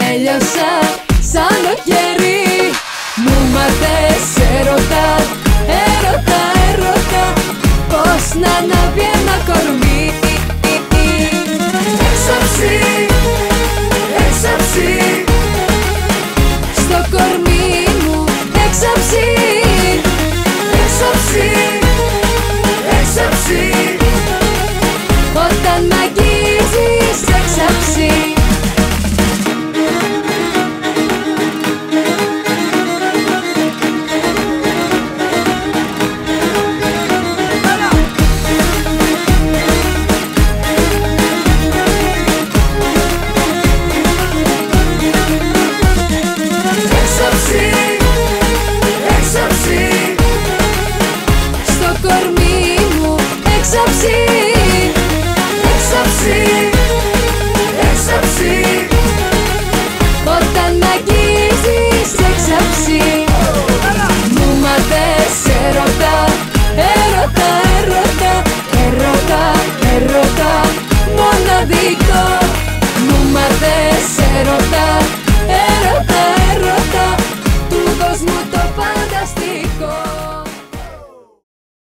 Έλειωσα σαν το κερί. Μου μάθες έρωτα, έρωτα, έρωτα, πως να ανάβει ένα κορμί. Έξαψη, έξαψη, στο κορμί μου έξαψη. Έξαψη, έξαψη, όταν μ' αγγίζεις έξαψη. Έξαψη, έξαψη, έξαψη, όταν μ' αγγίζεις έξαψη. Μου μάθες έρωτα, έρωτα, έρωτα, έρωτα, έρωτα, μοναδικό. Μου μάθες έρωτα,